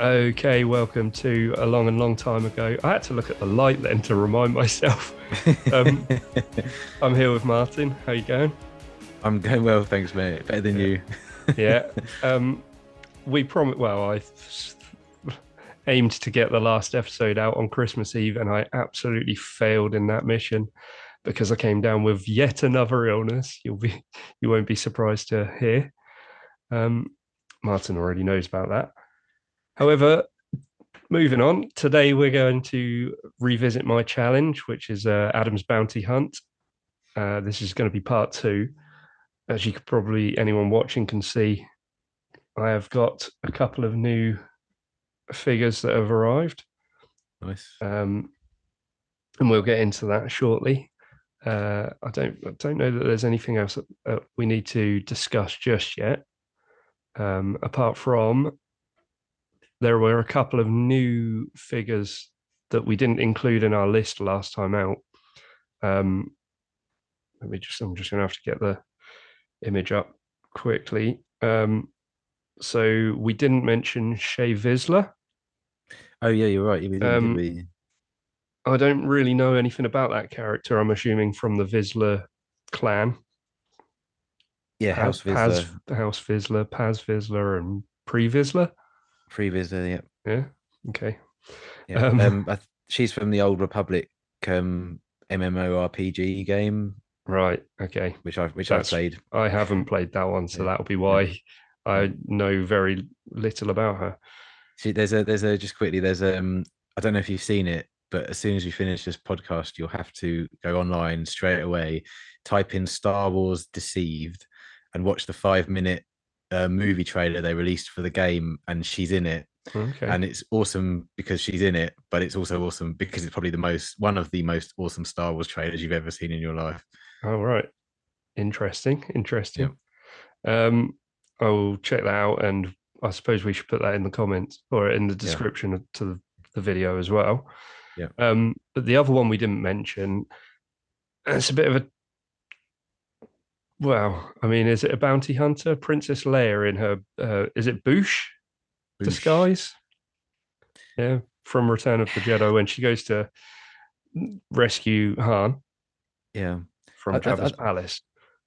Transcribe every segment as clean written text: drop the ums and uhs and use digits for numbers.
Okay, welcome to A Long and Long Time Ago. I had to look at the light then to remind myself. Um, I'm here with Martin. How you going? I'm going well, thanks, mate. Better than Yeah. you. Yeah. We promised. Well, I aimed to get the last episode out on Christmas Eve, and I absolutely failed in that mission because I came down with yet another illness. You won't be surprised to hear. Um, Martin already knows about that. However, moving on, today we're going to revisit my challenge, which is Adam's Bounty Hunt. This is going to be part two. As you could probably, anyone watching can see, I have got a couple of new figures that have arrived. Nice. And we'll get into that shortly. I don't know that there's anything else that we need to discuss just yet. Apart from there were a couple of new figures that we didn't include in our list last time out. I'm just going to have to get the image up quickly. So we didn't mention Shay Vizsla. Oh yeah, you're right. We didn't, did we? I don't really know anything about that character. I'm assuming from the Vizsla clan. Yeah, House Paz, Vizsla, House Vizsla, Paz Vizsla, and Pre Vizsla. Free Vizsla. Yeah, Yeah. Okay. yeah. She's from the Old Republic MMORPG game, Right. Okay. which I've played. I haven't played that one, so Yeah, that'll be yeah, why yeah. I know very little about her. There's a just quickly. I don't know if you've seen it, but as soon as you finish this podcast, you'll have to go online straight away, type in Star Wars Deceived, and watch the 5 minute movie trailer they released for the game, and she's in it. Okay. And it's awesome because she's in it, but it's also awesome because it's probably one of the most awesome Star Wars trailers you've ever seen in your life. All right. Interesting. Yeah, Interesting. I'll check that out, and I suppose we should put that in the comments or in the yeah, description to the video as well. yeah. But the other one we didn't mention, it's a bit of a well, I mean, is it a bounty hunter? Princess Leia in her is it Bouche Boosh. disguise? Yeah, from Return of the Jedi when she goes to rescue Han Yeah. from I, I, Jabba's I palace.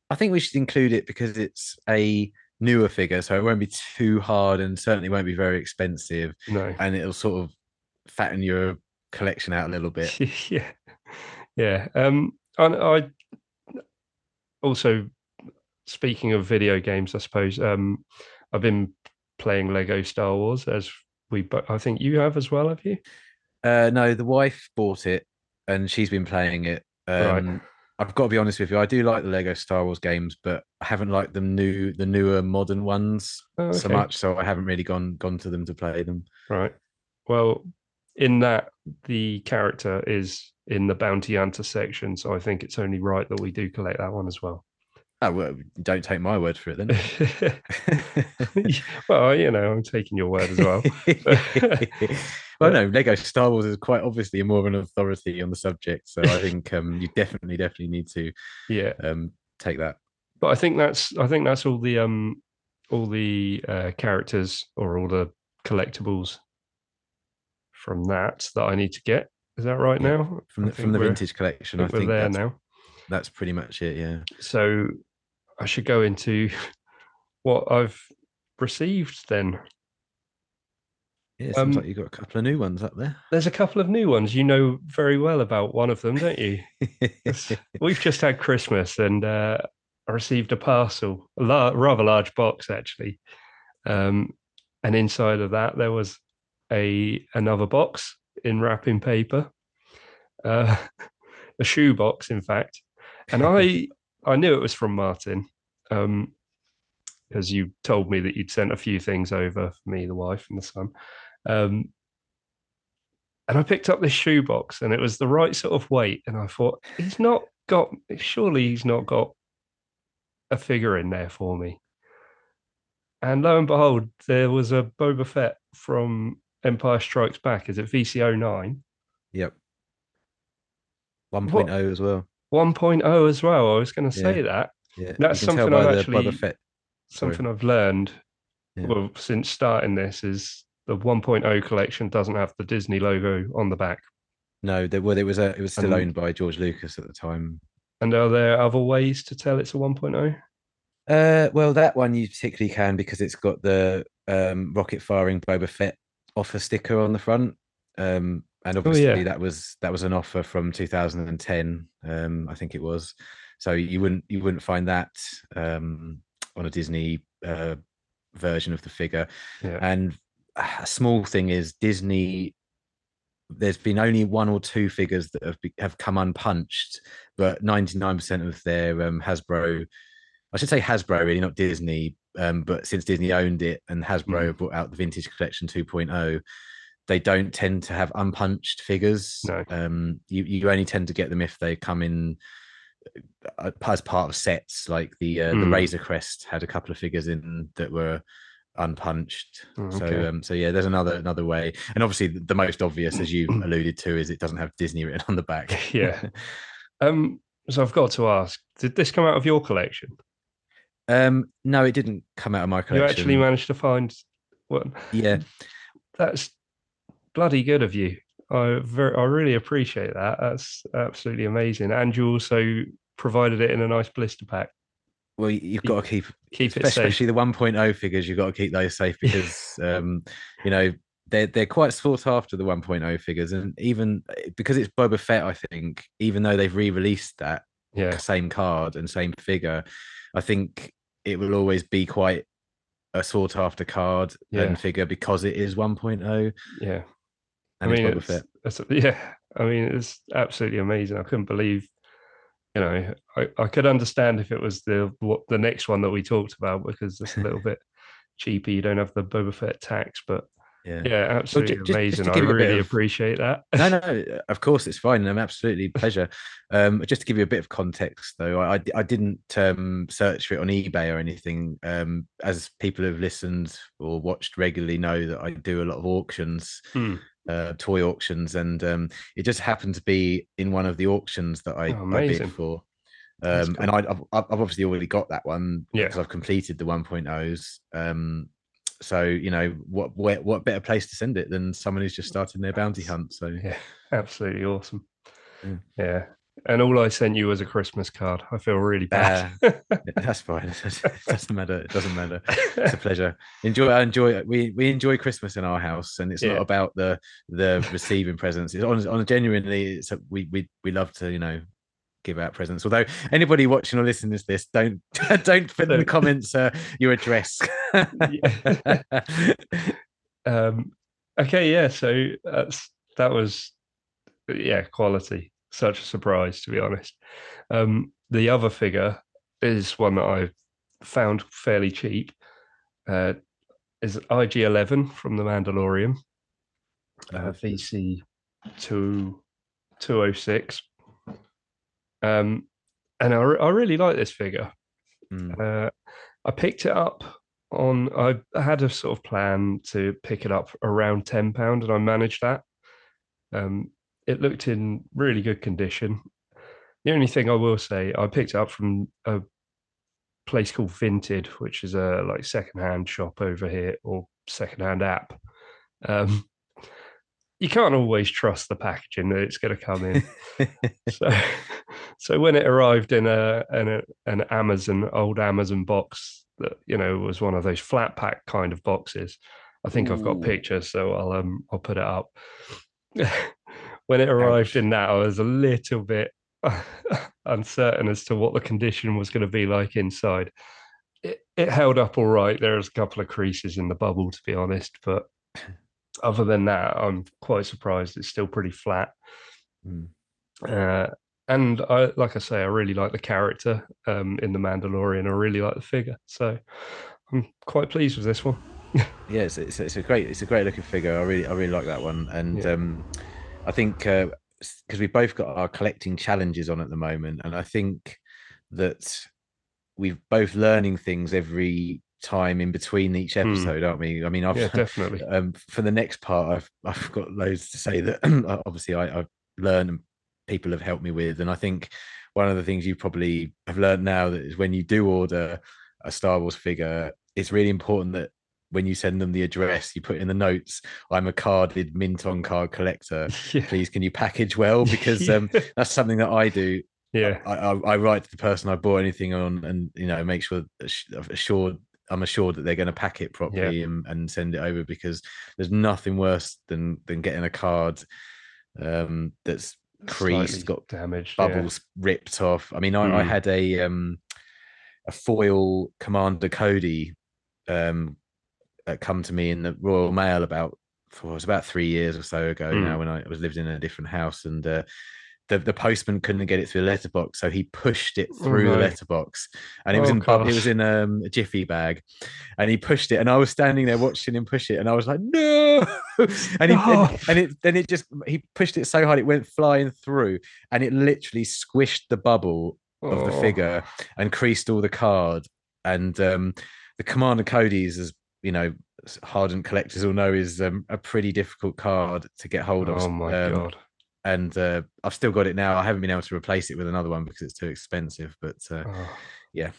I think we should include it because it's a newer figure, so it won't be too hard and certainly won't be very expensive, No. and it'll sort of fatten your collection out a little bit. Yeah. Yeah. And I also, speaking of video games, I suppose I've been playing Lego Star Wars as I think you have as well, have you? No, the wife bought it and she's been playing it. Right. I've got to be honest with you, I do like the Lego Star Wars games, but I haven't liked the newer modern ones Oh, so okay. much, so I haven't really gone to them to play them. Right. Well, in that the character is in the bounty hunter section, so I think it's only right that we do collect that one as well. Oh well, don't take my word for it then. Well, I'm taking your word as well. Well, But no, Lego Star Wars is quite obviously more of an authority on the subject, so I think you definitely need to yeah, take that. but I think that's all the characters or all the collectibles from that I need to get. Is that right Yeah, now? from I from think the we're vintage collection, I I think we're think there now. that's pretty much it. Yeah, So I should go into what I've received then. yeah. It seems like Um, you've got a couple of new ones up there. there's a couple of new ones. You know very well about one of them, don't you? We've just had Christmas, and I received a parcel, rather large box actually. Um, and inside of that, there was another box in wrapping paper, uh, a shoe box, in fact. And I knew it was from Martin, um, because you told me that you'd sent a few things over for me, the wife, and the son. Um, and I picked up this shoebox, and it was the right sort of weight. And I thought, he's not got, surely he's not got a figure in there for me. And lo and behold, there was a Boba Fett from Empire Strikes Back. Is it VC09? Yep. 1.0 What as well. 1.0 as well? I was going to Yeah. say that. Yeah. That's You can tell something I'm by the Boba actually Fett. Sorry. something I've learned Yeah. well since starting this is the 1.0 collection doesn't have the Disney logo on the back. No, well, it was still And owned by George Lucas at the time. are there other ways to tell it's a 1.0? Well, that one you particularly can because it's got the rocket firing Boba Fett offer sticker on the front. And Oh obviously yeah, that was an offer from 2010, I think it was. So you wouldn't find that on a Disney version of the figure. yeah. And a small thing is Disney. There's been only one or two figures that have come unpunched, but 99% of their Hasbro, I should say Hasbro, really, not Disney. But since Disney owned it and Mm, Hasbro brought out the Vintage Collection 2.0, they don't tend to have unpunched figures. no. You only tend to get them if they come in as part of sets. Like the Mm, Razor Crest had a couple of figures in that were unpunched. So okay. so yeah, there's another way, and obviously the most obvious, as you alluded to, is it doesn't have Disney written on the back. Yeah. Um. So I've got to ask: did this come out of your collection? No, it didn't come out of my You actually collection. managed to find one. Yeah. That's bloody good of you. I really appreciate that. That's absolutely amazing. And you also provided it in a nice blister pack. Well, you've Keep got to keep, keep it especially safe. the 1.0 figures, you've got to keep those safe because, you know, they're quite sought after, the 1.0 figures, and even because it's Boba Fett, I think, even though they've re-released that Yeah, same card and same figure, I think it will always be quite a sought after card yeah, and figure because it is 1.0 yeah. I and it's mean, Boba Fett. it's yeah. I mean, it's absolutely amazing. I couldn't believe, I could understand if it was the next one that we talked about because it's a little bit cheapy. You don't have the Boba Fett tax, but Yeah. yeah, Well, absolutely just amazing. to I give you a bit really of appreciate that. no, no, of course it's fine. I'm absolutely pleasure. Just to give you a bit of context, though, I didn't search for it on eBay or anything. As people who've listened or watched regularly know that I do a lot of auctions, Hmm. toy auctions, and it just happened to be in one of the auctions that Oh, I bid amazing. for. That's And cool. I've obviously already got that one Yeah, because I've completed the 1.0s. So what better place to send it than someone who's just starting their bounty that's hunt? So yeah, absolutely awesome. yeah. Yeah. And all I sent you was a Christmas card. I feel really bad. Uh, that's fine. It doesn't matter. It doesn't matter. It's a pleasure. I enjoy. We enjoy Christmas in our house, and it's not Yeah. about the receiving presents. It's on genuinely. We love to give out presents. Although anybody watching or listening to this, don't put in the So comments your address. yeah. um okay, yeah, so that was yeah, quality. Such a surprise to be honest. The other figure is one that I found fairly cheap. Is IG-11 from The Mandalorian, Oh, VC 206. And I really like this figure. mm, Uh, I picked it up I had a sort of plan to pick it up around £10 and I managed that. Um, it looked in really good condition. The only thing I will say, I picked it up from a place called Vinted, which is a like secondhand shop over here or secondhand app. Um, you can't always trust the packaging that it's going to come in. So, so when it arrived in an Amazon old Amazon box that was one of those flat pack kind of boxes, I think I've got Ooh, pictures, so I'll put it up. When it arrived ouch. in that, I was a little bit uncertain as to what the condition was going to be like inside. It held up all right. There was a couple of creases in the bubble, to be honest, but other than that, I'm quite surprised it's still pretty flat. Mm. Uh, and like I say, I really like the character in the Mandalorian. I really like the figure, so I'm quite pleased with this one. Yeah, it's a great looking figure. I really like that one, and Yeah, I think because we've both got our collecting challenges on at the moment, and I think that we've both learning things every time in between each Hmm. episode, aren't we? I mean, Yeah, I've definitely. for the next part, I've got loads to say that obviously I've learned and people have helped me with, and I think one of the things you probably have learned now that is when you do order a Star Wars figure, it's really important that when you send them the address, you put in the notes, "I'm a carded mint on card collector. Yeah. Please, can you package well?" Because Yeah. that's something that I do. Yeah. I write to the person I bought anything on, and make sure I'm assured that they're going to pack it Yeah. properly and send it over, because there's nothing worse than getting a card that's creased, Slightly got damaged. Yeah. bubbles ripped off. I mean, I Hmm. had a foil Commander Cody come to me in the Royal Mail it was about 3 years or so ago now, Hmm. when I was lived in a different house, and the postman couldn't get it through the letterbox, so he pushed it Oh through the no. letterbox, and Oh it was gosh. in a jiffy bag, and he pushed it, and I was standing there watching him push it, and I was like, no. and he Stop. and it then it just he pushed it so hard it went flying through, and it literally squished the bubble of the Oh. figure and creased all the card. And the Commander Cody's, as you know, hardened collectors will know, is a pretty difficult card to get hold of. Oh my God. And I've still got it now. I haven't been able to replace it with another one because it's too expensive. But Oh, yeah,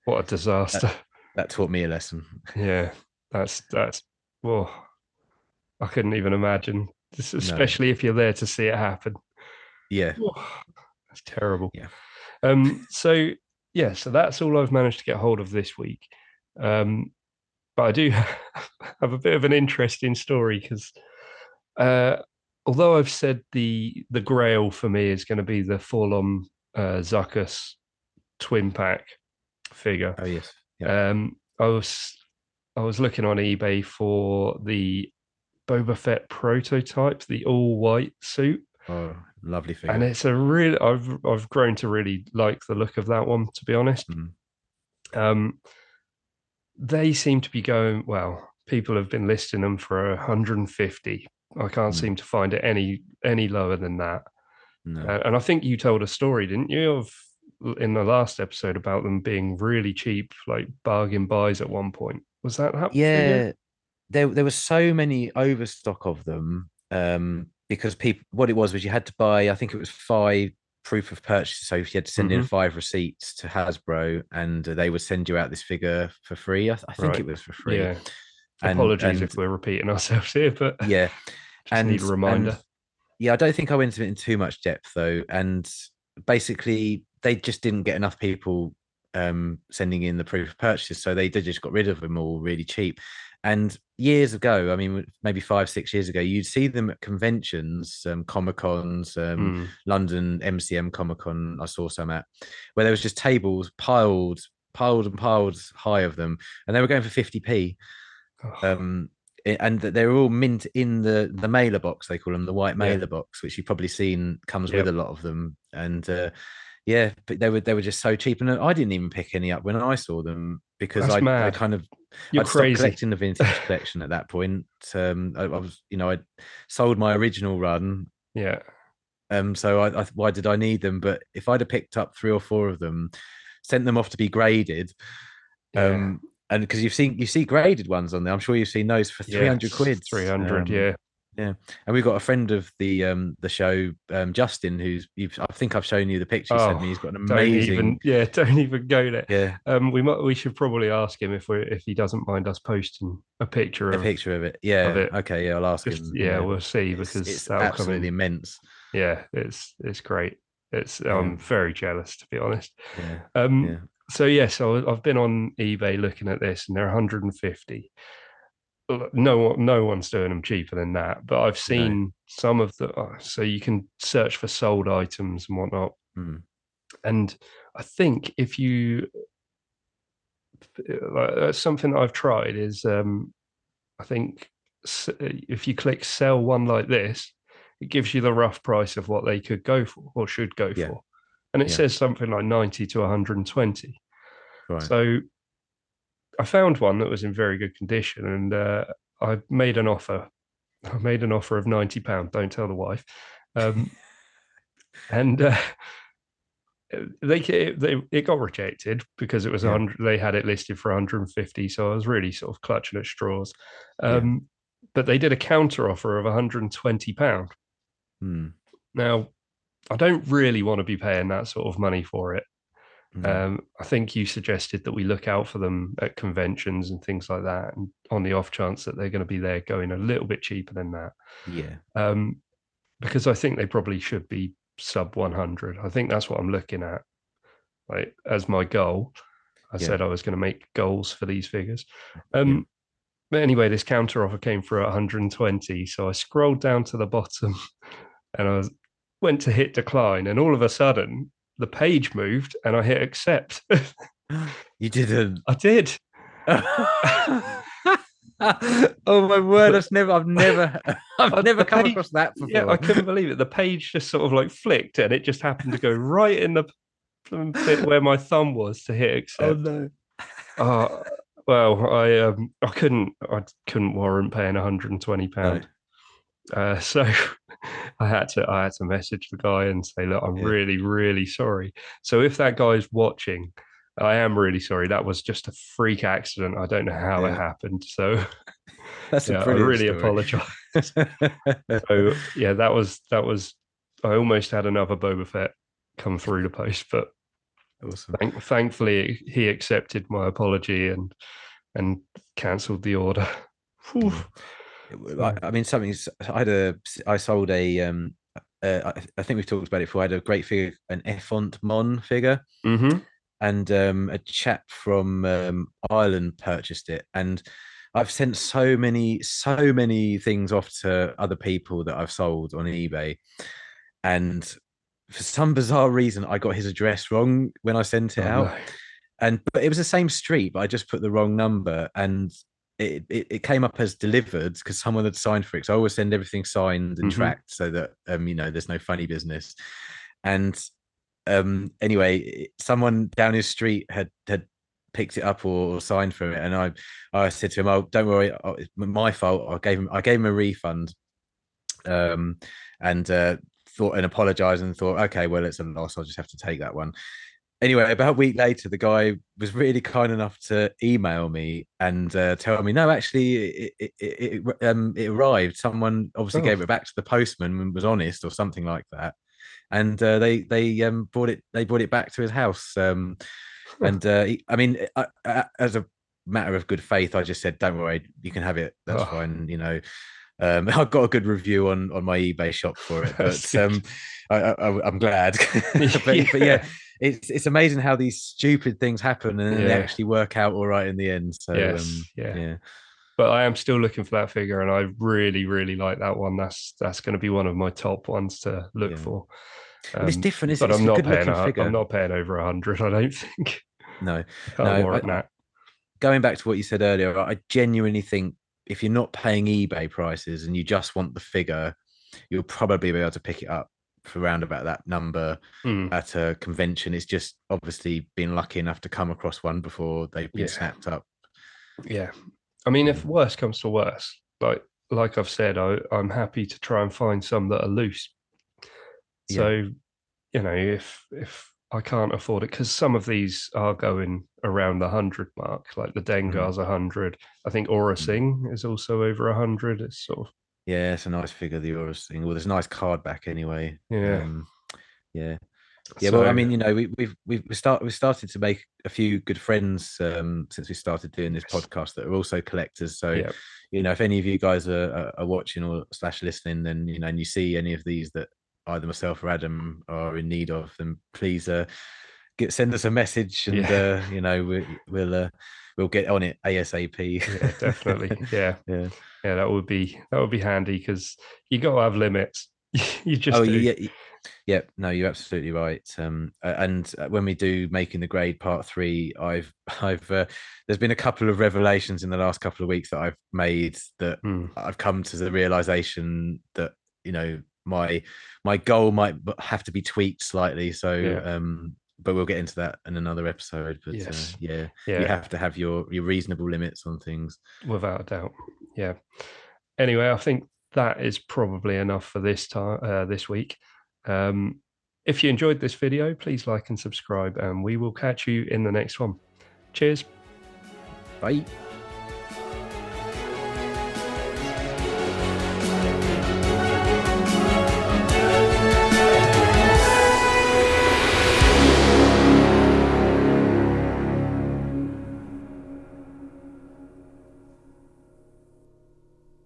what a that, disaster. that taught me a lesson. Yeah. That's well, I couldn't even imagine. No, Especially if you're there to see it happen. yeah, Oh, that's terrible. yeah. So yeah, so that's all I've managed to get hold of this week. Um, but I do have a bit of an interesting story because uh, although I've said the Grail for me is going to be the full-on Zuckus twin pack figure, Oh yes, yeah. um, I was I was looking on eBay for the Boba Fett prototype, the all white suit, Oh, lovely and figure. it's I've grown to really like the look of that one, to be honest. Mm, Um, they seem to be going well. People have been listing them for 150. I can't mm, seem to find it any lower than that. no. And I think you told a story, didn't you, of in the last episode about them being really cheap, like bargain buys at one point. Was that figure? Yeah, there were so many overstock of them, because people, what it was you had to buy, I think it was 5 proof of purchase, so you had to send in Hmm. 5 receipts to Hasbro, and they would send you out this figure for free. I think Right. it was for free. Yeah. Apologies And if we're repeating ourselves here, but yeah, just need a and reminder. yeah, I don't think I went into it in too much depth though. And basically, they just didn't get enough people sending in the proof of purchase, so they just got rid of them all really cheap. And years ago, I mean, maybe 5, 6 years ago, you'd see them at conventions, Comic Cons, Mm. London MCM Comic Con. I saw some at, where there was just tables piled and piled high of them, and they were going for 50p. Oh, um and that they're all mint in the mailer box, they call them, the white yeah. mailer box, which you've probably seen comes with a Yep. lot of them. And yeah, but they were just so cheap, and I didn't even pick any up when I saw them, because That's I mad. kind of, You're I'd stopped crazy. collecting the vintage collection at that point. I was, I sold my original run. Yeah. So why did I need them? But if I'd have picked up 3 or 4 of them, sent them off to be graded, Yeah. um, and because you see graded ones on there, I'm sure you've seen those for 300 Yes. quid. 300. Yeah. Yeah, and we've got a friend of the show, Justin, I think I've shown you the picture he sent Oh, me. He's got an amazing, don't even go there. yeah, We should probably ask him if he doesn't mind us posting a picture a of picture of it. of Yeah, it. okay, yeah, I'll ask Just him. yeah, Yeah, we'll see it's because it's that'll come absolutely in. immense. Yeah, it's great. It's Yeah, I'm very jealous to be honest. yeah, Um, yeah. so yes, I've been on eBay looking at this, and they're 150. No one's doing them cheaper than that. But I've No, seen some of the so you can search for sold items and whatnot. mm, And I think if you something that I've tried is I think if you click sell one like this, it gives you the rough price of what they could go for or should go yeah, for. And it yeah, says something like 90 to 120. right. So I found one that was in very good condition and I made an offer. I made an offer of £90. Don't tell the wife. Um, and it got rejected because it was Yeah. 100. They had it listed for 150, so I was really sort of clutching at straws. Yeah. But they did a counter offer of 120 pound. Mm. Now I don't really want to be paying that sort of money for it. No. I think you suggested that we look out for them at conventions and things like that, and on the off chance that they're going to be there going a little bit cheaper than that. Yeah. Um, because I think they probably should be sub 100. I think that's what I'm looking at, like as my goal. I Yeah. said I was going to make goals for these figures. Yeah. But anyway, this counter offer came through at 120, so I scrolled down to the bottom and went to hit decline, and all of a sudden the page moved, and I hit accept. You didn't. I did. Oh my word! I've never The come page, across that yeah, I before. couldn't believe it. The page just sort of like flicked, and it just happened to go right in the bit where my thumb was to hit Oh accept. no! Oh, well, I couldn't warrant paying 120 No. pound. So I had to message the guy and say, look, I'm Yeah. really, really sorry. So if that guy's watching, I am really sorry. That was just a freak accident. I don't know how it Yeah. happened. So That's a yeah, I brilliant really story. apologize. So yeah, that was I almost had another Boba Fett come through the post, but Awesome. thankfully he accepted my apology and cancelled the order. Whew. Yeah. So, I mean, I sold a I think we've talked about it before. I had a great figure, an Effont Mon figure, mm-hmm. and a chap from Ireland purchased it. And I've sent so many things off to other people that I've sold on eBay, and for some bizarre reason, I got his address wrong when I sent it Oh out. no. And but it was the same street, but I just put the wrong number, and it came up as delivered because someone had signed for it. So I always send everything signed and Mm-hmm. tracked so that there's no funny business. And anyway, someone down his street had picked it up or signed for it, and I said to him, "Oh, don't worry, it's my fault." I gave him a refund, um, and thought and apologized and thought, okay, well, it's a loss. I'll just have to take that one. Anyway, about a week later, the guy was really kind enough to email me and tell me, no, actually, it arrived. Someone obviously Oh, gave it back to the postman and was honest or something like that, and they brought it. They brought it back to his house. And I mean, as a matter of good faith, I just said, don't worry, you can have it. That's oh, fine. I got a good review on my eBay shop for it, that's but good. I'm glad. But yeah, Yeah, it's amazing how these stupid things happen and then they yeah, actually work out all right in the end. So yes, yeah. yeah, But I am still looking for that figure, and I really, really like that one. That's going to be one of my top ones to look yeah. for. Well, it's different. But It's I'm a not good paying looking I'm figure. not paying over 100. I don't think No, I can't no. warrant that. Going back to what you said earlier, I genuinely think if you're not paying eBay prices and you just want the figure, you'll probably be able to pick it up for around about that number Mm, at a convention. It's just obviously been lucky enough to come across one before they've been yeah, snapped up. yeah. I mean, Yeah, if worse comes to worse, like I've said, I'm happy to try and find some that are loose. yeah, So if I can't afford it, because some of these are going around the 100 mark, like the mhm, Dengar's 100. I think Aura mm. Singh is also over 100. It's sort of Yeah. It's a nice figure, the Horus thing. Well, there's a nice card back anyway. yeah. Yeah. Yeah, well, I So mean, we've started to make a few good friends since we started doing this yes, podcast that are also collectors. So, yeah, if any of you guys are watching or slash listening, then and you see any of these that either myself or Adam are in need of, then please send us a message, and yeah, we'll get on it ASAP. yeah, definitely, yeah, Yeah. yeah. That would be handy because you got to have limits. You Oh just do. yeah, yeah, no, you're absolutely right. And when we do making the grade part three, I've there's been a couple of revelations in the last couple of weeks that I've made that Mm, I've come to the realization that my goal might have to be tweaked slightly. So, yeah. but we'll get into that in another episode. But Yes. yeah, you Yeah. have to have your reasonable limits on things. Without a doubt. Yeah. Anyway, I think that is probably enough for this time this week. Um, If you enjoyed this video, please like and subscribe, and we will catch you in the next one. Cheers. Bye.